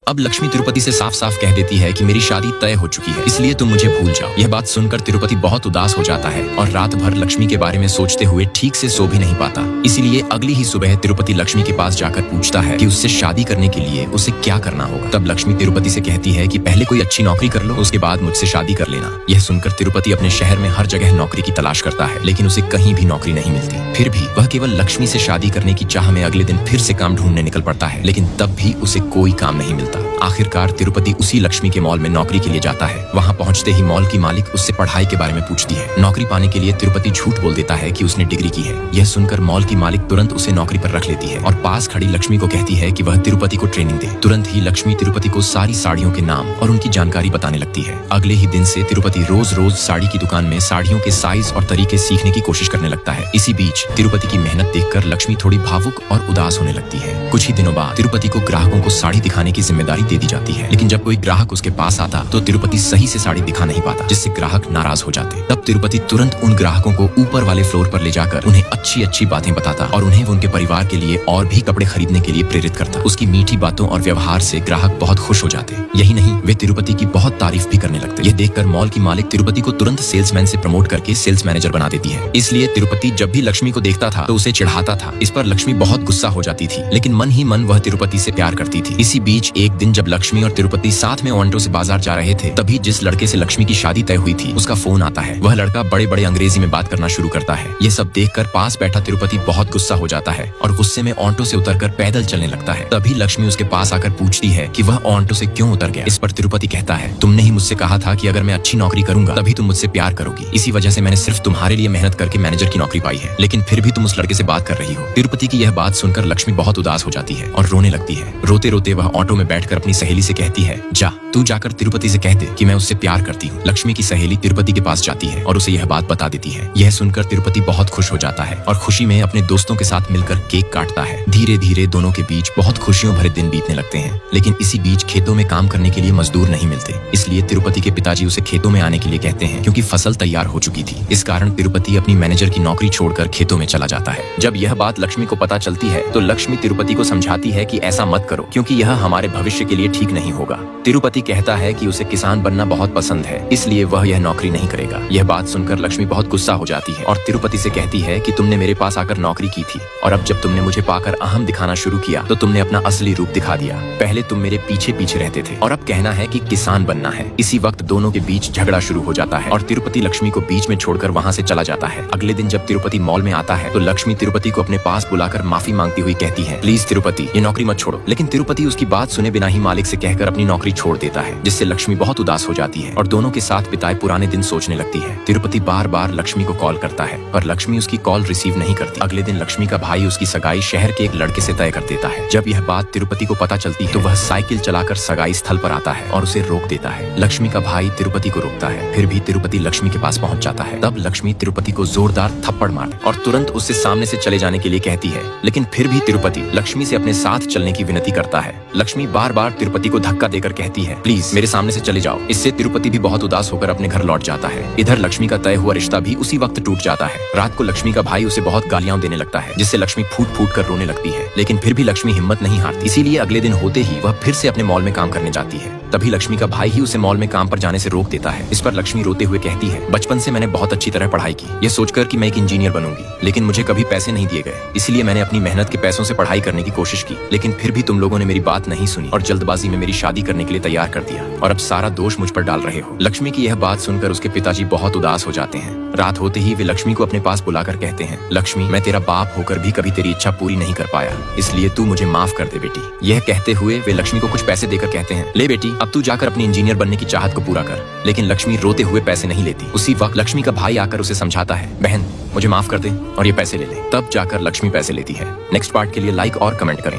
अब लक्ष्मी तिरुपति से साफ साफ कह देती है कि मेरी शादी तय हो चुकी है, इसलिए तुम मुझे भूल जाओ। यह बात सुनकर तिरुपति बहुत उदास हो जाता है और रात भर लक्ष्मी के बारे में सोचते हुए ठीक से सो भी नहीं पाता। इसीलिए अगली ही सुबह तिरुपति लक्ष्मी के पास जाकर पूछता है कि उससे शादी करने के लिए उसे क्या करना होगा। तब लक्ष्मी तिरुपति से कहती है कि पहले कोई अच्छी नौकरी कर लो, उसके बाद मुझसे शादी कर लेना। यह सुनकर तिरुपति अपने शहर में हर जगह नौकरी की तलाश करता है, लेकिन उसे कहीं भी नौकरी नहीं मिलती। फिर भी वह केवल लक्ष्मी से शादी करने की चाह में अगले दिन फिर से काम ढूंढने निकल पड़ता है, लेकिन तब भी उसे कोई काम नहीं मिलता। आखिरकार तिरुपति उसी लक्ष्मी के मॉल में नौकरी के लिए जाता है। वहाँ पहुँचते ही मॉल की मालिक उससे पढ़ाई के बारे में पूछती है। नौकरी पाने के लिए तिरुपति झूठ बोल देता है कि उसने डिग्री की है। यह सुनकर मॉल की मालिक तुरंत उसे नौकरी पर रख लेती है और पास खड़ी लक्ष्मी को कहती है कि वह तिरुपति को ट्रेनिंग दे। तुरंत ही लक्ष्मी तिरुपति को सारी साड़ियों के नाम और उनकी जानकारी बताने लगती है। अगले ही दिन से तिरुपति रोज रोज साड़ी की दुकान में साड़ियों के साइज और तरीके सीखने की कोशिश करने लगता है। इसी बीच तिरुपति की मेहनत देखकर लक्ष्मी थोड़ी भावुक और उदास होने लगती है। कुछ ही दिनों बाद तिरुपति को ग्राहकों को साड़ी दिखाने की जिम्मेदारी दे दी जाती है, लेकिन जब कोई ग्राहक उसके पास आता तो तिरुपति सही से साड़ी दिखा नहीं पाता, जिससे ग्राहक नाराज हो जाते। तब तिरुपति तुरंत उन ग्राहकों को ऊपर वाले फ्लोर पर ले जाकर उन्हें अच्छी अच्छी बातें बताता और उन्हें उनके परिवार के लिए और भी कपड़े खरीदने के लिए प्रेरित करता। उसकी मीठी बातों और व्यवहार से ग्राहक बहुत खुश हो जाते। यही नहीं, वे तिरुपति की बहुत तारीफ भी करने लगते। ये देखकर मॉल की मालिक तिरुपति को तुरंत सेल्समैन से प्रमोट करके सेल्स मैनेजर बना देती है। इसलिए तिरुपति जब भी लक्ष्मी को देखता था तो उसे चिढ़ाता था। इस पर लक्ष्मी बहुत गुस्सा हो जाती थी, लेकिन मन ही मन वह तिरुपति से प्यार करती थी। इसी बीच एक दिन जब लक्ष्मी और तिरुपति साथ में ऑन्टो से बाजार जा रहे थे, तभी जिस लड़के से लक्ष्मी की शादी तय हुई थी उसका फोन आता है। वह लड़का बड़े बड़े अंग्रेजी में बात करना शुरू करता है। ये सब देखकर पास बैठा तिरुपति बहुत गुस्सा हो जाता है और गुस्से में ऑन्टो से उतरकर पैदल चलने लगता है। तभी लक्ष्मी उसके पास आकर पूछती है कि वह ऑन्टो से क्यों उतर गया। इस पर तिरुपति कहता है, तुमने ही मुझसे कहा था कि अगर मैं अच्छी नौकरी करूंगा तभी तुम मुझसे प्यार करोगी। इसी वजह से मैंने सिर्फ तुम्हारे लिए मेहनत करके मैनेजर की नौकरी पाई है, लेकिन फिर भी तुम उस लड़के से बात कर रही हो। तिरुपति की यह बात सुनकर लक्ष्मी बहुत उदास हो जाती है और रोने लगती है। रोते रोते वह ऑटो में बैठकर अपनी सहेली से कहती है, जा तू जाकर तिरुपति से कह दे कि मैं उससे प्यार करती हूँ। लक्ष्मी की सहेली तिरुपति के पास जाती है और उसे यह बात बता देती है। यह सुनकर तिरुपति बहुत खुश हो जाता है और खुशी में अपने दोस्तों के साथ मिलकर केक काटता है। धीरे धीरे दोनों के बीच बहुत खुशियों भरे दिन बीतने लगते हैं, लेकिन इसी बीच खेतों में काम करने के लिए मजदूर नहीं मिलते। इसलिए तिरुपति के पिताजी उसे खेतों में आने के लिए कहते हैं, क्योंकि फसल तैयार हो चुकी थी। इस कारण तिरुपति अपनी मैनेजर की नौकरी छोड़कर खेतों में चला जाता है। जब यह बात लक्ष्मी को पता चलती है तो लक्ष्मी तिरुपति को समझाती है कि ऐसा मत करो, क्योंकि यह हमारे भविष्य के लिए ठीक नहीं होगा। तिरुपति कहता है कि उसे किसान बनना बहुत पसंद है, इसलिए वह यह नौकरी नहीं करेगा। यह बात सुनकर लक्ष्मी बहुत गुस्सा हो जाती है और तिरुपति से कहती है कि तुमने मेरे पास आकर नौकरी की थी और अब जब तुमने मुझे पाकर अहम दिखाना शुरू किया तो तुमने अपना असली रूप दिखा दिया। पहले तुम मेरे पीछे पीछे रहते थे और अब कहना है कि किसान बनना है। इसी वक्त दोनों के बीच झगड़ा शुरू हो जाता है और तिरुपति लक्ष्मी को बीच में छोड़कर वहाँ से चला जाता है। अगले दिन जब तिरुपति मॉल में आता है तो लक्ष्मी तिरुपति को अपने पास बुलाकर माफी मांगती हुई कहती है, प्लीज तिरुपति ये नौकरी मत छोड़ो। लेकिन तिरुपति उसकी बात सुने बिना ही मालिक से कहकर अपनी नौकरी छोड़ देता है, जिससे लक्ष्मी बहुत उदास हो जाती है और दोनों के साथ बिताए पुराने दिन सोचने लगती है। तिरुपति बार बार लक्ष्मी को कॉल करता है पर लक्ष्मी उसकी कॉल रिसीव नहीं करती। अगले दिन लक्ष्मी का भाई उसकी सगाई शहर के एक लड़के से तय कर देता है। जब यह बात तिरुपति को पता चलती है तो वह साइकिल चलाकर सगाई स्थल पर आता है और उसे रोक देता है। लक्ष्मी का भाई तिरुपति को रोकता है, फिर भी तिरुपति लक्ष्मी के पास पहुंच जाता है। तब लक्ष्मी तिरुपति को जोरदार थप्पड़ मारती और तुरंत उससे सामने से चले जाने के लिए कहती है, लेकिन फिर भी तिरुपति लक्ष्मी से अपने साथ चलने की विनती करता है। लक्ष्मी बार बार तिरुपति को धक्का देकर कहती है, प्लीज मेरे सामने से चले जाओ। इससे तिरुपति भी बहुत उदास होकर अपने घर लौट जाता है। इधर लक्ष्मी का तय हुआ रिश्ता भी उसी वक्त टूट जाता है। रात को लक्ष्मी का भाई उसे बहुत गालियां देने लगता है, जिससे लक्ष्मी फूट फूट कर रोने लगती है, लेकिन फिर भी लक्ष्मी हिम्मत नहीं हारती। इसीलिए अगले दिन होते ही वह फिर से अपने मॉल में काम करने जाती है। तभी लक्ष्मी का भाई ही उसे मॉल में काम पर जाने से रोक देता है। इस पर लक्ष्मी रोते हुए कहती है, बचपन से मैंने बहुत अच्छी तरह पढ़ाई की, ये सोचकर कि मैं एक इंजीनियर बनूंगी, लेकिन मुझे कभी पैसे नहीं दिए गए। इसलिए मैंने अपनी मेहनत के पैसों से पढ़ाई करने की कोशिश की, लेकिन फिर भी तुम लोगों ने मेरी बात नहीं सुनी और जल्दबाजी में मेरी शादी करने के लिए तैयार कर दिया और अब सारा दोष मुझ पर डाल रहे हो। लक्ष्मी की यह बात सुनकर उसके पिताजी बहुत उदास हो जाते हैं। रात होते ही वे लक्ष्मी को अपने पास बुलाकर कहते हैं, लक्ष्मी मैं तेरा बाप होकर भी कभी तेरी इच्छा पूरी नहीं कर पाया, इसलिए तू मुझे माफ कर दे बेटी। यह कहते हुए वे लक्ष्मी को कुछ पैसे देकर कहते हैं, ले बेटी अब तू जाकर अपनी इंजीनियर बनने की चाहत को पूरा कर। लेकिन लक्ष्मी रोते हुए पैसे नहीं लेती। उसी वक्त लक्ष्मी का भाई आकर उसे समझाता है, बहन मुझे माफ कर दे और ये पैसे ले ले। तब जाकर लक्ष्मी पैसे लेती है। नेक्स्ट पार्ट के लिए लाइक और कमेंट करें।